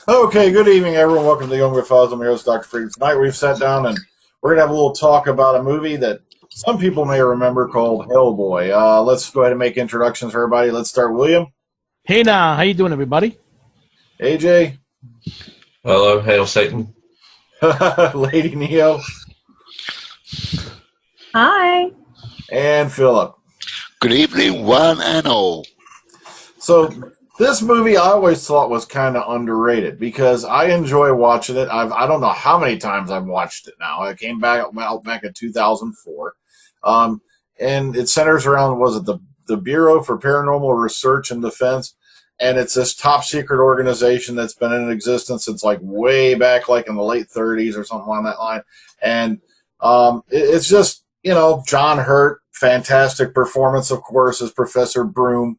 Okay, good evening, everyone. Welcome to the Young with Files. I'm your host, Dr. Freed. Tonight we've sat down and we're going to have a little talk about a movie that some people may remember called Hellboy. Let's go ahead and make introductions for everybody. Let's start with William. Hey now, how you doing, everybody? AJ. Hello, hail Satan. Lady Neo. Hi. And Philip. Good evening, one and all. So this movie I always thought was kind of underrated because I enjoy watching it. I don't know how many times I've watched it now. I came back in 2004. And it centers around, was it the Bureau for Paranormal Research and Defense? And it's this top secret organization that's been in existence since like way back, like in the late 30s or something along that line. And it's just, John Hurt, fantastic performance, of course, as Professor Broom.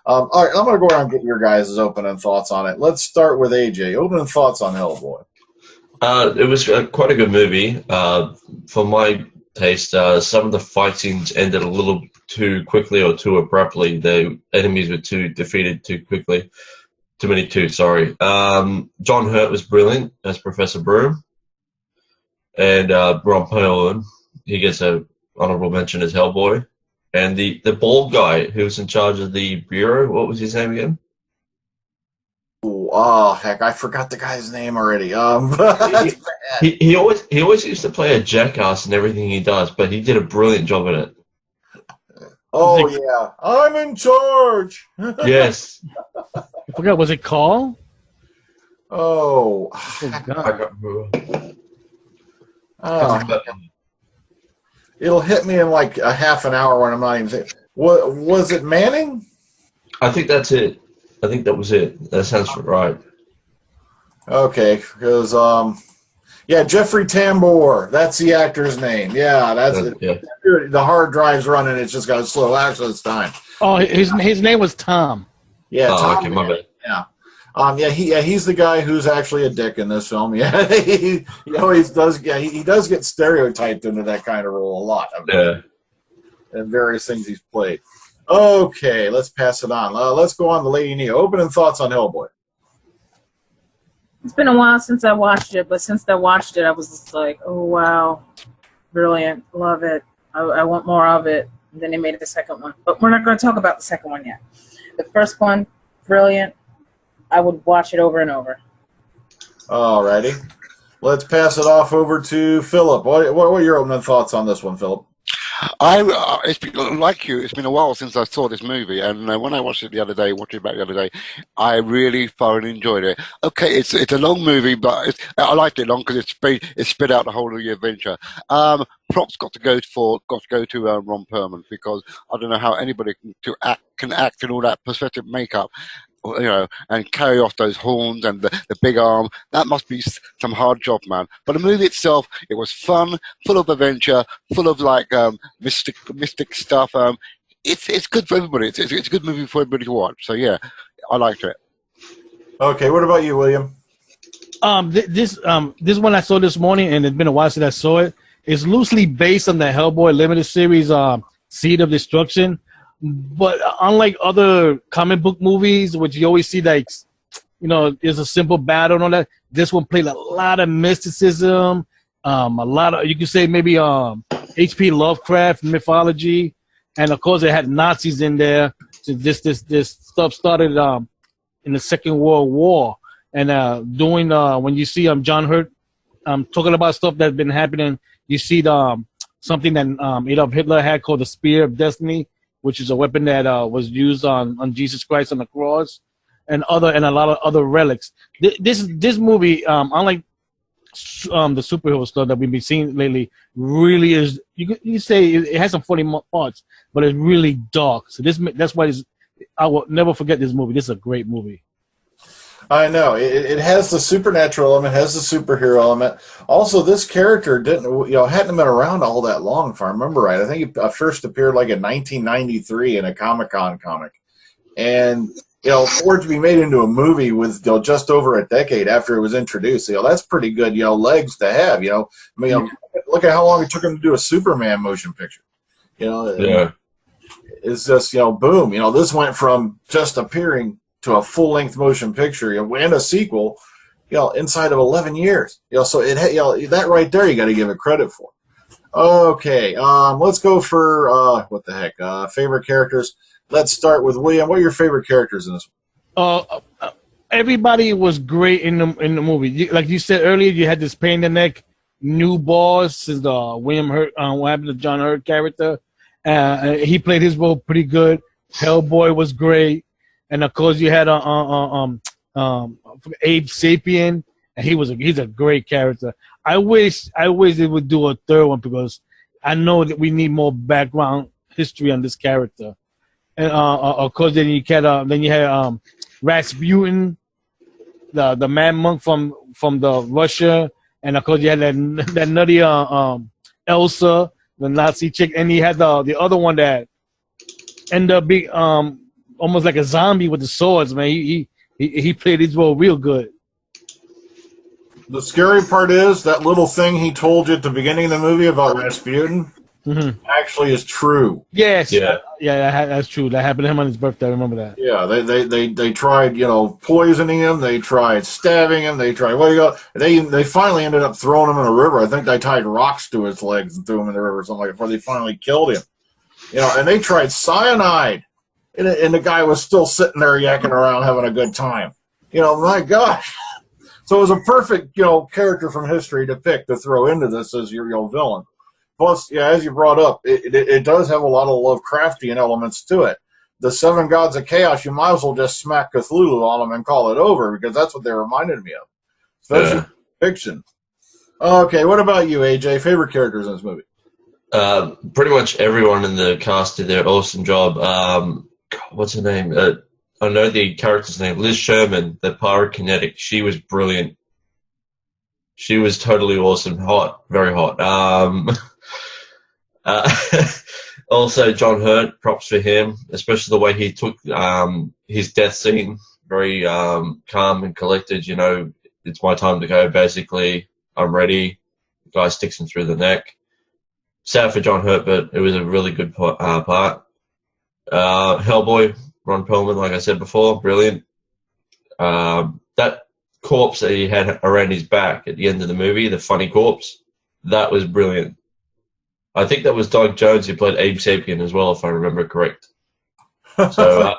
All right, I'm going to go around and get your guys' opening thoughts on it. Let's start with AJ. Opening thoughts on Hellboy. It was quite a good movie. For my taste, some of the fight scenes ended a little too quickly or too abruptly. The enemies were too defeated too quickly. Too many two, sorry. John Hurt was brilliant as Professor Broom. And Ron Perlman, he gets an honorable mention as Hellboy. And the bald guy who was in charge of the Bureau, what was his name again? Oh, heck, I forgot the guy's name already. He always used to play a jackass in everything he does, but he did a brilliant job in it. Oh, yeah. I'm in charge. Yes. I forgot, was it Carl? Oh. I got It'll hit me in like a half an hour when I'm not even saying. Was it Manning? I think that's it. I think that was it. That sounds right. Okay, because Jeffrey Tambor. That's the actor's name. Yeah, that's it. Yeah. The hard drive's running. It's just got slow access time. Oh, his name was Tom. Yeah, Tom. Okay, my bad. Yeah. He's the guy who's actually a dick in this film. Yeah, he always does. Yeah, he does get stereotyped into that kind of role a lot. Yeah. And various things he's played. Okay, let's pass it on. Let's go on to Lady Neo. Opening thoughts on Hellboy. It's been a while since I watched it, but since I watched it, I was just like, oh, wow. Brilliant. Love it. I want more of it. And then they made the second one. But we're not going to talk about the second one yet. The first one, brilliant. I would watch it over and over. Alrighty. Let's pass it off over to Philip. What are your opening thoughts on this one, Philip? It's been, like you, it's been a while since I saw this movie, and when I watched it back the other day, I really thoroughly enjoyed it. Okay, it's a long movie, but I liked it long because it spit out the whole of the adventure. Props got to go to Ron Perlman, because I don't know how anybody can act in all that prosthetic makeup. And carry off those horns and the big arm. That must be some hard job, man. But the movie itself, it was fun, full of adventure, full of mystic stuff. It's good for everybody. It's a good movie for everybody to watch. So yeah, I liked it. Okay, what about you, William? This one I saw this morning, and it's been a while since I saw it. It's loosely based on the Hellboy limited series, Seed of Destruction. But unlike other comic book movies, which you always see there's a simple battle and all that, this one played a lot of mysticism, a lot of, you could say maybe H.P. Lovecraft mythology, and of course it had Nazis in there. So this stuff started in the Second World War, and when you see John Hurt talking about stuff that's been happening, you see something that Adolf Hitler had called the Spear of Destiny, which is a weapon that was used on Jesus Christ on the cross, and a lot of other relics. This movie, unlike the superhero stuff that we've been seeing lately, really is, you say it has some funny parts, but it's really dark. So that's why I will never forget this movie. This is a great movie. I know it has the supernatural element, has the superhero element. Also, this character hadn't been around all that long, if I remember right. I think he first appeared like in 1993 in a Comic-Con comic, and for it to be made into a movie with just over a decade after it was introduced, that's pretty good legs to have. Look at how long it took him to do a Superman motion picture. Yeah, it's just boom. This went from just appearing to a full-length motion picture and a sequel inside of 11 years. So that right there, you got to give it credit for. Okay, let's go for what the heck? Favorite characters. Let's start with William. What are your favorite characters in this one? Everybody was great in the movie. Like you said earlier, you had this pain in the neck new boss is the William Hurt. What happened to John Hurt character? He played his role pretty good. Hellboy was great, and of course you had Abe Sapien, and he's a great character. I wish they would do a third one because I know that we need more background history on this character. And of course, then you had Rasputin, the Mad Monk from the Russia, and of course you had that nutty Elsa, the Nazi chick, and he had the other one that ended up being almost like a zombie with the swords. Man, he played his role real good. The scary part is that little thing he told you at the beginning of the movie about Rasputin actually is true. Yes, that's true. That happened to him on his birthday. I remember that. Yeah, they tried, poisoning him. They tried stabbing him. They tried They finally ended up throwing him in a river. I think they tied rocks to his legs and threw him in the river or something like that before they finally killed him. And they tried cyanide, and the guy was still sitting there yakking around having a good time. My gosh. So it was a perfect, character from history to pick to throw into this as your villain. Plus, as you brought up, it does have a lot of Lovecraftian elements to it. The seven gods of chaos, you might as well just smack Cthulhu on them and call it over, because that's what they reminded me of. Especially fiction. Okay, what about you, AJ? Favorite characters in this movie? Pretty much everyone in the cast did their awesome job. What's her name? I know the character's name. Liz Sherman, the pyrokinetic. She was brilliant. She was totally awesome. Hot. Very hot. Also, John Hurt, props for him, especially the way he took his death scene. Very calm and collected. It's my time to go, basically. I'm ready. The guy sticks him through the neck. Sad for John Hurt, but it was a really good part. Hellboy, Ron Perlman, like I said before, brilliant. That corpse that he had around his back at the end of the movie, the funny corpse, that was brilliant. I think that was Doug Jones who played Abe Sapien as well, if I remember correct. So,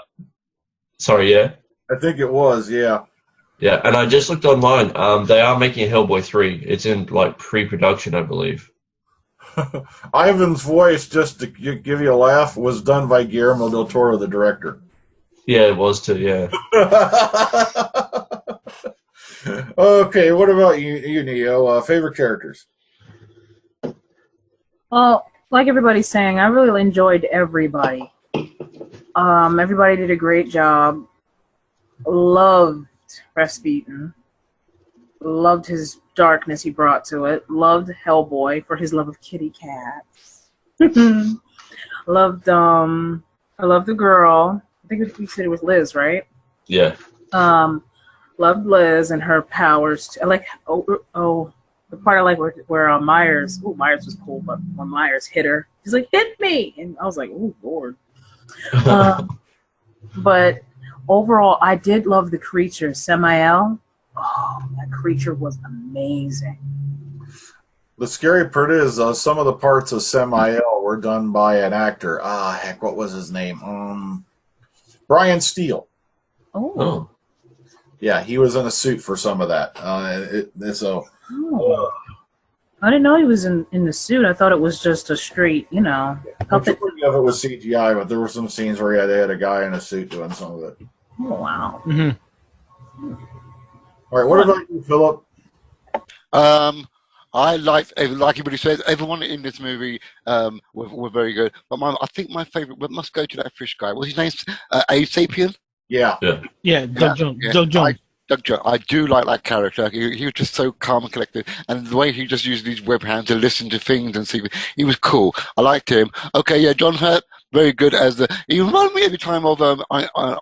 sorry, yeah? I think it was, yeah. Yeah, and I just looked online. They are making a Hellboy 3. It's in, pre-production, I believe. Ivan's voice, just to give you a laugh, was done by Guillermo del Toro, the director. Yeah, it was too, yeah. Okay, what about you Neo? Favorite characters? Well, like everybody's saying, I really enjoyed everybody. Everybody did a great job. Loved Rasputin. Loved his darkness he brought to it. Loved Hellboy for his love of kitty cats. I loved the girl. I think we said it was Liz, right? Yeah. Loved Liz and her powers. I like the part I like where Myers. Oh, Myers was cool, but when Myers hit her, he's like, "Hit me!" And I was like, "Oh Lord." But overall, I did love the creature, Samael. Oh, that creature was amazing. The scary part is some of the parts of Samael were done by an actor. What was his name? Brian Steele. Oh. Yeah, he was in a suit for some of that. I didn't know he was in the suit. I thought it was just a straight, puppet. Majority of it was CGI, but there were some scenes where they had a guy in a suit doing some of it. Oh, wow. Mm-hmm. All right, what about you, Philip? I like everybody says, everyone in this movie were very good. But I think my favorite must go to that fish guy. What's his name? Abe Sapien? Yeah. Doug Jones. Doug Jones. Doug Jones. I do like that character. He was just so calm and collected, and the way he just used his web hand to listen to things and see, he was cool. I liked him. Okay, yeah, John Hurt, very good as he reminded me every time of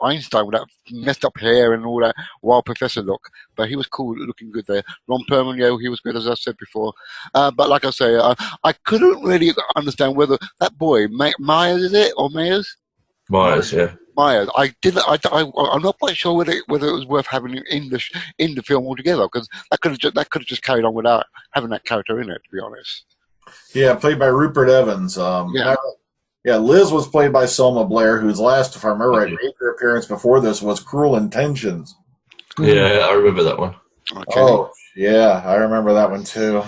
Einstein with that messed up hair and all that wild professor look. But he was cool, looking good there. Ron Perlman, yeah, he was good, as I said before. But like I say, I couldn't really understand whether that boy, Myers, is it, or Myers? Myers, yeah. Myers. I'm not quite sure whether it was worth having in the film altogether, because that could have just carried on without having that character in it. To be honest. Yeah, played by Rupert Evans. Yeah, Liz was played by Selma Blair, whose last, if I remember right, major appearance before this was Cruel Intentions. Yeah, I remember that one. Okay. Oh, yeah, I remember that one too.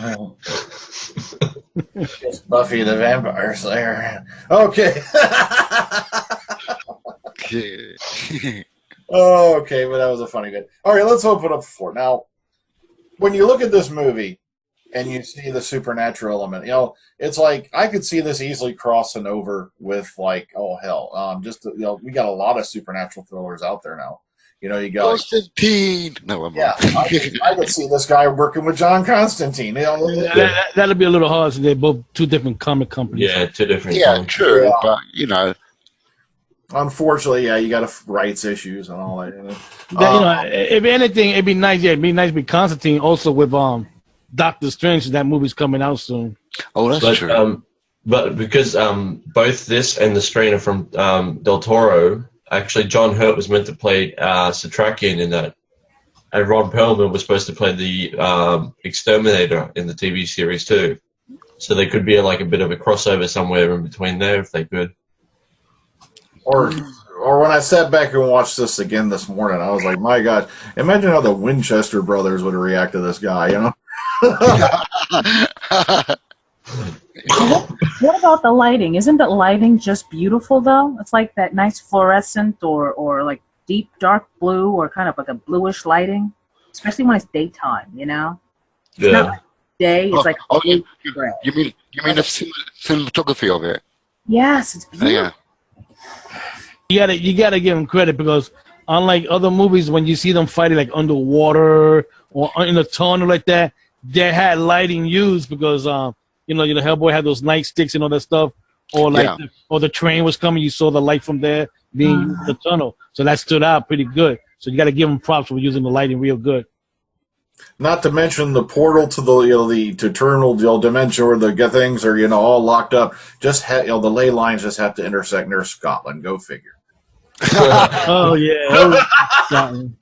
It's Buffy the Vampire Slayer. Okay. Okay, but that was a funny bit. All right, let's open up the floor. Now, when you look at this movie and you see the supernatural element, it's like I could see this easily crossing over with like, oh hell, we got a lot of supernatural thrillers out there now. You got Constantine. No, I'm yeah. I could see this guy working with John Constantine. That'll be a little hard since they're both two different comic companies. Yeah, two different. Yeah, true, Yeah. but unfortunately, yeah, you got rights issues and all that. If anything, it'd be nice. Yeah, it'd be nice to be Constantine also with Doctor Strange. That movie's coming out soon. Oh, that's true. But because both this and the Strainer from Del Toro, actually, John Hurt was meant to play Satrakian in that, and Ron Perlman was supposed to play the Exterminator in the TV series too. So there could be like a bit of a crossover somewhere in between there if they could. Or when I sat back and watched this again this morning, I was like, my God, imagine how the Winchester brothers would react to this guy, What about the lighting? Isn't the lighting just beautiful though? It's like that nice fluorescent or like deep dark blue or kind of like a bluish lighting, especially when it's daytime. It's not like day. It's like you mean the cinematography of it? Yes, it's beautiful. Yeah. You gotta give them credit because unlike other movies, when you see them fighting like underwater or in a tunnel like that, they had lighting used because Hellboy had those nightsticks and all that stuff, or or the train was coming, you saw the light from there being used in the tunnel, so that stood out pretty good. So you got to give them props for using the lighting real good. Not to mention the portal to the eternal dimension where the things are all locked up. Just the ley lines just have to intersect near Scotland. Go figure. Oh yeah. Scotland.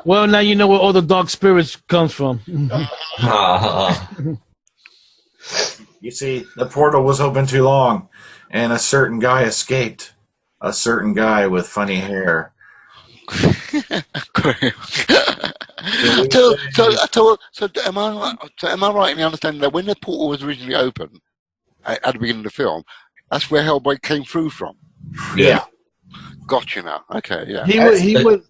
Well, now you know where all the dark spirits comes from. You see, the portal was open too long, and a certain guy escaped. A certain guy with funny hair. So am I right in understanding that when the portal was originally open at the beginning of the film, that's where Hellboy came through from? Yeah. Gotcha now. Okay, yeah.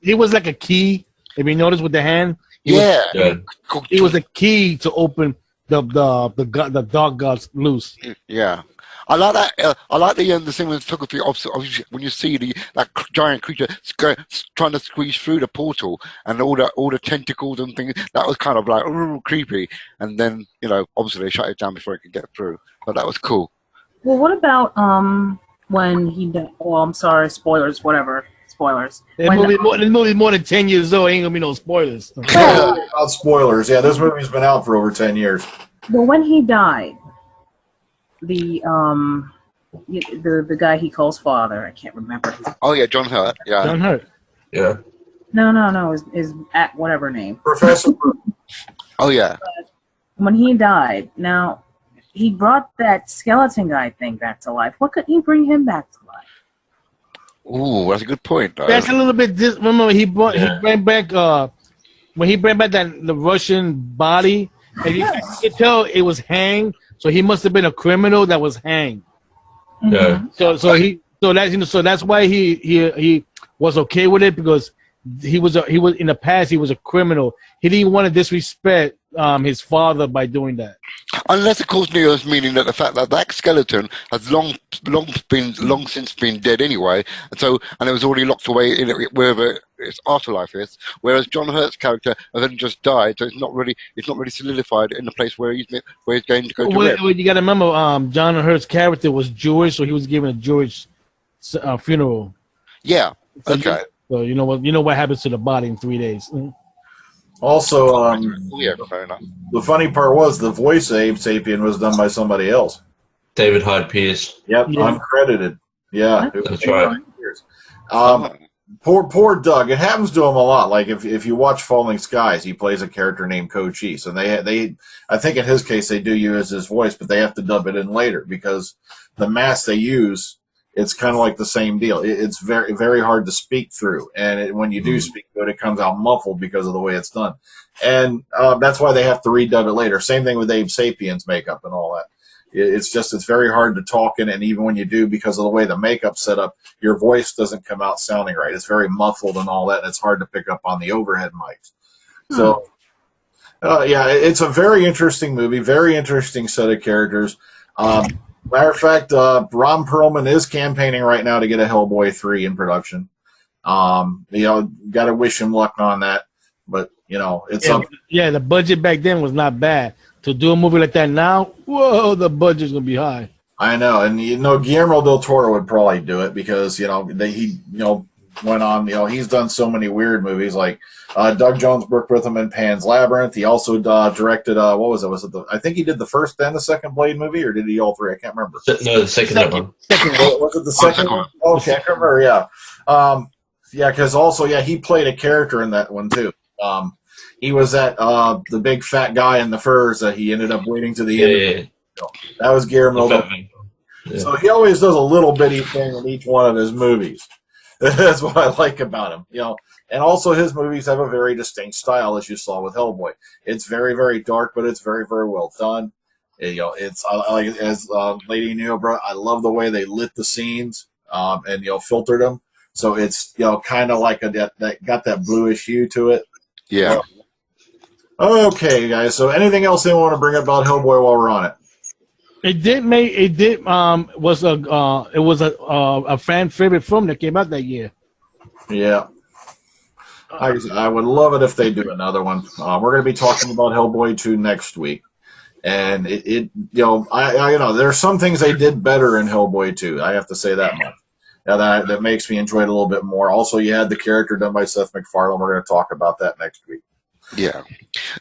He was like a key. If you notice with the hand, he was a key to open the dark gods loose. Yeah, I like that. I like the cinematography of when you see that giant creature trying to squeeze through the portal and all the tentacles and things. That was kind of like creepy. And then obviously they shut it down before it could get through. But that was cool. Well, what about when he? Well, I'm sorry, spoilers. Whatever. Spoilers. This movie's more than 10 years old. Ain't gonna be no spoilers. About spoilers. Yeah, this movie's been out for over 10 years. Well, when he died, the guy he calls father, I can't remember. Oh yeah, John Hurt. Yeah. John Hurt. Yeah. No. Is at whatever name. Professor. Oh yeah. When he died, now he brought that skeleton guy thing back to life. What could he bring him back to life? Ooh, that's a good point. That's a little bit. Remember, he brought back when he brought back the Russian body, and you could tell it was hanged. So he must have been a criminal that was hanged. Yeah. So that's why he was okay with it, because he was in the past he was a criminal. He didn't want to disrespect his father by doing that. Unless, of course, Neo's meaning that the fact that skeleton has long since been dead anyway, and it was already locked away in it, wherever its afterlife is. Whereas John Hurt's character has then just died, so it's not really solidified in the place where he's going to go to live. You got to remember, John Hurt's character was Jewish, so he was given a Jewish funeral. Yeah. Okay. So you know what happens to the body in 3 days. Also, yeah, fair enough. the funny part was the voice of Abe Sapien was done by somebody else. David Hyde Pierce. Yep, Yeah. uncredited. Yeah, That's right. Poor Doug. It happens to him a lot. Like if you watch Falling Skies, he plays a character named Cochise, and they I think in his case they do use his voice, but they have to dub it in later because the mask they use, it's kind of like the same deal. It's very very hard to speak through, and when you do speak through it comes out muffled because of the way it's done, and that's why they have to redub it later. Same thing with Abe Sapien's makeup and all that. It's very hard to talk in, and even when you do, because of the way the makeup's set up, your voice doesn't come out sounding right. It's very muffled and all that, and it's hard to pick up on the overhead mics. So, yeah, it's a very interesting movie, very interesting set of characters. Matter of fact, Ron Perlman is campaigning right now to get a Hellboy 3 in production. Got to wish him luck on that, but it's up. Yeah, the budget back then was not bad. To do a movie like that now, whoa, the budget's gonna be high. I know, and Guillermo del Toro would probably do it because he went on. He's done so many weird movies. Like Doug Jones worked with him in Pan's Labyrinth. He also directed what was it? Was it I think he did the first and the second Blade movie, or did he all three? I can't remember. No, the second one. Was it the second one? Okay, I can't remember. Yeah, because also he played a character in that one too. He was the big fat guy in the furs that he ended up waiting to the end. Yeah. That was Guillermo. Yeah. So he always does a little bitty thing in each one of his movies. That's what I like about him. And also his movies have a very distinct style, as you saw with Hellboy. It's very, very dark, but it's very, very well done. It's like as Lady Neobra, I love the way they lit the scenes and filtered them. So it's kind of like that got that bluish hue to it. Yeah. Okay, guys. So, anything else they want to bring up about Hellboy while we're on it? It was a fan favorite film that came out that year. Yeah. I would love it if they do another one. We're going to be talking about Hellboy 2 next week, and there's some things they did better in Hellboy 2. I have to say that much. That makes me enjoy it a little bit more. Also, you had the character done by Seth MacFarlane. We're going to talk about that next week. Yeah.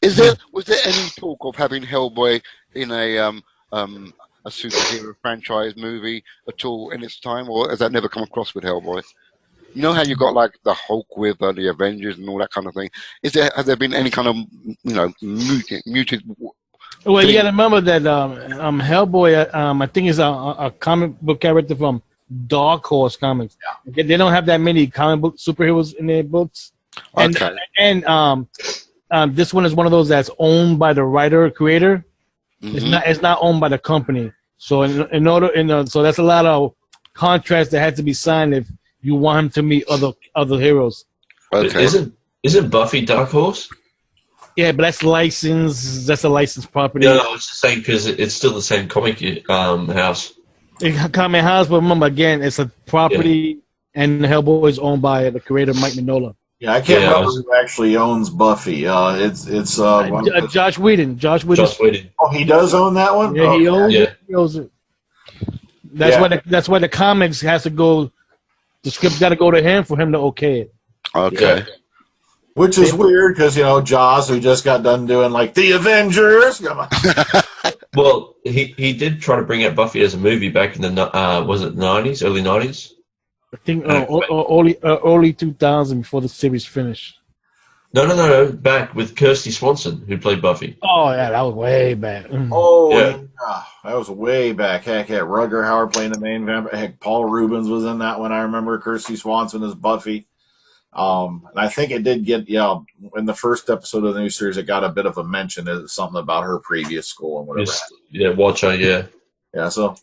Was there any talk of having Hellboy in a superhero franchise movie at all in its time, or has that never come across with Hellboy? You know how you got like the Hulk with the Avengers and all that kind of thing. Has there been any kind of muted? Well, you got to remember that Hellboy, I think is a comic book character from Dark Horse Comics. Yeah. They don't have that many comic book superheroes in their books. Okay. And this one is one of those that's owned by the writer-creator. Mm-hmm. It's not owned by the company. So so that's a lot of contracts that had to be signed if you want him to meet other heroes. Okay. Isn't Buffy Dark Horse? Yeah, but that's licensed. That's a licensed property. No, I was just saying because it's still the same comic house. Comic house, but remember again, it's a property, and Hellboy is owned by the creator Mike Mignola. Yeah, I can't remember who actually owns Buffy. It's Josh Whedon. Josh Whedon. Oh, he does own that one. Yeah, he owns it. He owns it. That's why the comics has to go. The script got to go to him for him to okay it. Okay. Yeah. Which is weird because Jaws, who just got done doing like the Avengers. Come on. Well, he did try to bring out Buffy as a movie back in the was it 90s, early 90s? I think early 2000 before the series finished. No. Back with Kirsty Swanson, who played Buffy. Oh yeah, that was way back. Oh yeah, that was way back. Heck, Rutger Hauer playing the main vampire. Heck, Paul Rubens was in that one. I remember Kirsty Swanson as Buffy. And I think it did get in the first episode of the new series, it got a bit of a mention as something about her previous school and whatever. Watcher. Yeah. So.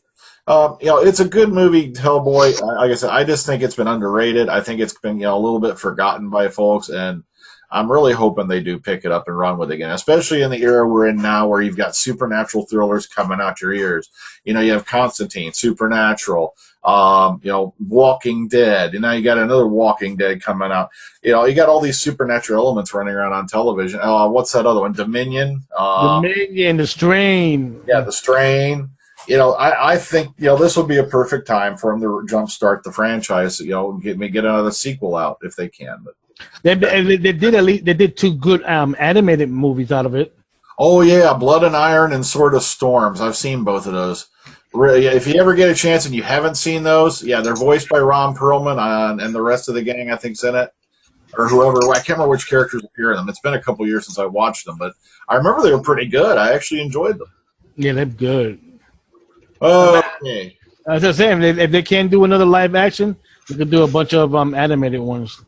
It's a good movie, Hellboy. Like I said, I just think it's been underrated. I think it's been, a little bit forgotten by folks, and I'm really hoping they do pick it up and run with it again, especially in the era we're in now where you've got supernatural thrillers coming out your ears. You have Constantine, Supernatural, Walking Dead, and now you got another Walking Dead coming out. You got all these supernatural elements running around on television. What's that other one? Dominion? The Strain. Yeah, The Strain. I think this would be a perfect time for them to jumpstart the franchise. Get another sequel out if they can. But they did two good animated movies out of it. Oh yeah, Blood and Iron and Sword of Storms. I've seen both of those. Really, if you ever get a chance and you haven't seen those, yeah, they're voiced by Ron Perlman, and the rest of the gang, I think's in it, or whoever. I can't remember which characters appear in them. It's been a couple years since I watched them, but I remember they were pretty good. I actually enjoyed them. Yeah, they're good. Okay. As I was saying, if they can't do another live action, we could do a bunch of animated ones.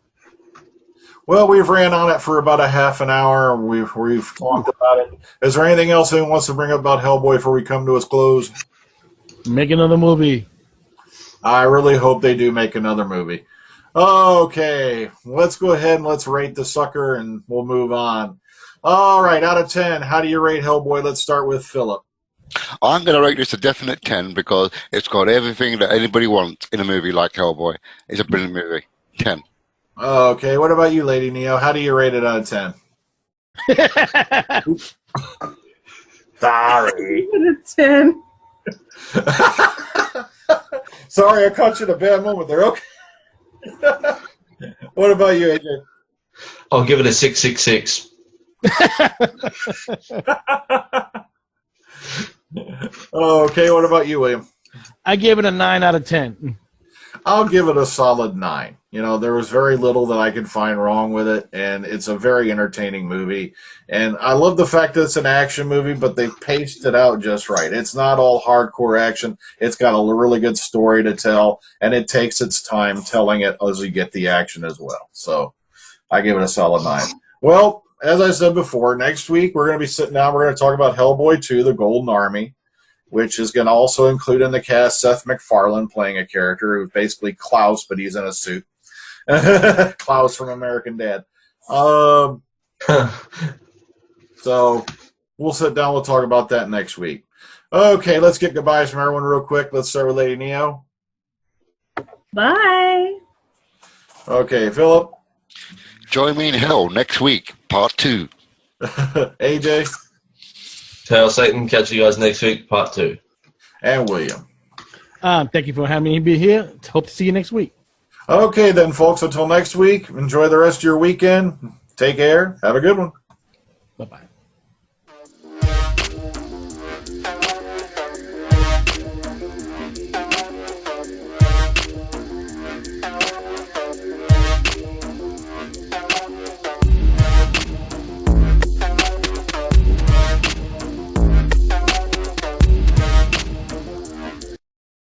Well, we've ran on it for about a half an hour. We've talked about it. Is there anything else anyone wants to bring up about Hellboy before we come to its close? Make another movie. I really hope they do make another movie. Okay, let's go ahead and let's rate the sucker, and we'll move on. All right, out of 10, how do you rate Hellboy? Let's start with Philip. I'm going to rate this a definite 10 because it's got everything that anybody wants in a movie like Hellboy. It's a brilliant movie. 10. Okay, what about you, Lady Neo? How do you rate it out of 10? Sorry. 10. Sorry, I caught you in a bad moment there. Okay. What about you, AJ? I'll give it a 666. Okay, what about you, William? I give it a 9 out of 10. I'll give it a solid 9. You know, there was very little that I could find wrong with it, and it's a very entertaining movie. And I love the fact that it's an action movie, but they've paced it out just right. It's not all hardcore action. It's got a really good story to tell, and it takes its time telling it as you get the action as well. So I give it a solid 9. Well, as I said before, next week we're going to be sitting down. We're going to talk about Hellboy 2, The Golden Army, which is going to also include in the cast Seth MacFarlane playing a character who's basically Klaus, but he's in a suit. Klaus from American Dad. So we'll sit down. We'll talk about that next week. Okay, let's get goodbyes from everyone real quick. Let's start with Lady Neo. Bye. Okay, Philip. Join me in hell next week, part 2. AJ. Tell Satan, catch you guys next week, part 2. And William. Thank you for having me be here. Hope to see you next week. Okay, then, folks. Until next week, enjoy the rest of your weekend. Take care. Have a good one. Bye-bye.